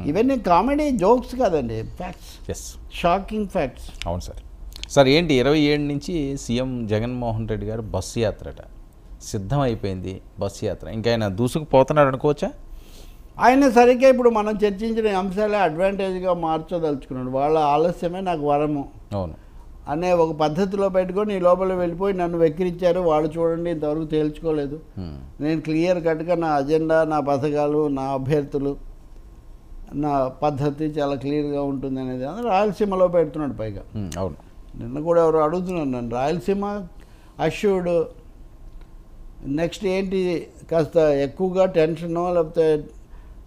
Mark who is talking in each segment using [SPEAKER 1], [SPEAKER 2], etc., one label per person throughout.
[SPEAKER 1] ఇవన్నీ comedy jokes కాదండి, facts,
[SPEAKER 2] yes,
[SPEAKER 1] shocking facts.
[SPEAKER 2] అవును సార్. సార్ ఏంటి 27 నుంచి సీఎం జగన్మోహన్ రెడ్డి గారు బస్సు యాత్రట సిద్ధం అయిపోయింది. బస్సు యాత్ర ఇంకా ఆయన దూసుకుపోతున్నాడు అనుకోవచ్చా?
[SPEAKER 1] ఆయన సరిగ్గా ఇప్పుడు మనం చర్చించిన అంశాలే అడ్వాంటేజ్గా మార్చదలుచుకున్నాడు. వాళ్ళ ఆలస్యమే నాకు వరము
[SPEAKER 2] అవును
[SPEAKER 1] అనే ఒక పద్ధతిలో పెట్టుకొని ఈ లోపల వెళ్ళిపోయి నన్ను వెక్కిరించారు, వాళ్ళు చూడండి ఇంతవరకు తేల్చుకోలేదు, నేను క్లియర్ కట్గా నా అజెండా, నా పథకాలు, నా అభ్యర్థులు, నా పద్ధతి చాలా క్లియర్గా ఉంటుంది అనేది రాయలసీమలో పెడుతున్నాడు. పైగా
[SPEAKER 2] అవును,
[SPEAKER 1] నిన్న కూడా ఎవరు అడుగుతున్నారు నన్ను, రాయలసీమ అష్యూర్డ్, నెక్స్ట్ ఏంటి కాస్త ఎక్కువగా టెన్షనో లేకపోతే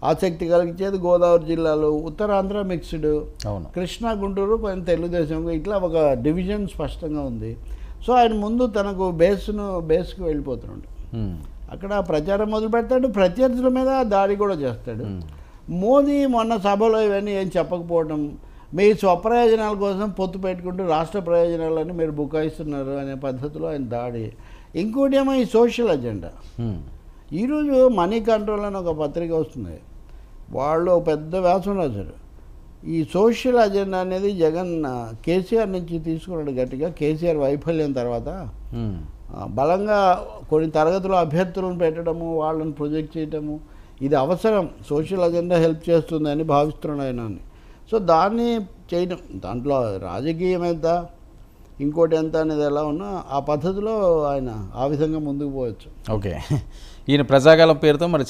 [SPEAKER 1] ఆసక్తి కలిగించేది గోదావరి జిల్లాలో, ఉత్తరాంధ్ర మిక్స్డ్,
[SPEAKER 2] అవును,
[SPEAKER 1] కృష్ణా గుంటూరు కొంచెం తెలుగుదేశం, ఇట్లా ఒక డివిజన్ స్పష్టంగా ఉంది. సో ఆయన ముందు తనకు బేస్కు వెళ్ళిపోతున్నాడు. అక్కడ ప్రచారం మొదలు పెడతాడు, ప్రత్యర్థుల మీద దాడి కూడా చేస్తాడు. మోదీ మొన్న సభలో ఇవన్నీ ఏం చెప్పకపోవడం, మీ స్వప్రయోజనాల కోసం పొత్తు పెట్టుకుంటూ రాష్ట్ర ప్రయోజనాలని మీరు బుకాయిస్తున్నారు అనే పద్ధతిలో ఆయన దాడి. ఇంకోటి ఏమో ఈ సోషల్ అజెండా. ఈరోజు మనీ కంట్రోల్ అని ఒక పత్రిక వస్తుంది, వాళ్ళు పెద్ద వ్యాసం రాశారు. ఈ సోషల్ అజెండా అనేది జగన్ కేసీఆర్ నుంచి తీసుకున్నాడు గట్టిగా. కేసీఆర్ వైఫల్యం తర్వాత బలంగా కొన్ని తరగతుల అభ్యర్థులను పెట్టడము, వాళ్ళని ప్రొజెక్ట్ చేయటము, ఇది అవసరం, సోషల్ అజెండా హెల్ప్ చేస్తుందని భావిస్తున్నాడు ఆయన. సో దాన్ని చేయడం, దాంట్లో రాజకీయం ఎంత ఇంకోటి ఎంత అనేది ఎలా ఉన్నా ఆ పద్ధతిలో ఆయన ఆ విధంగా ముందుకు పోవచ్చు.
[SPEAKER 2] ఓకే. ఈయన ప్రజాగాలం పేరుతో మరి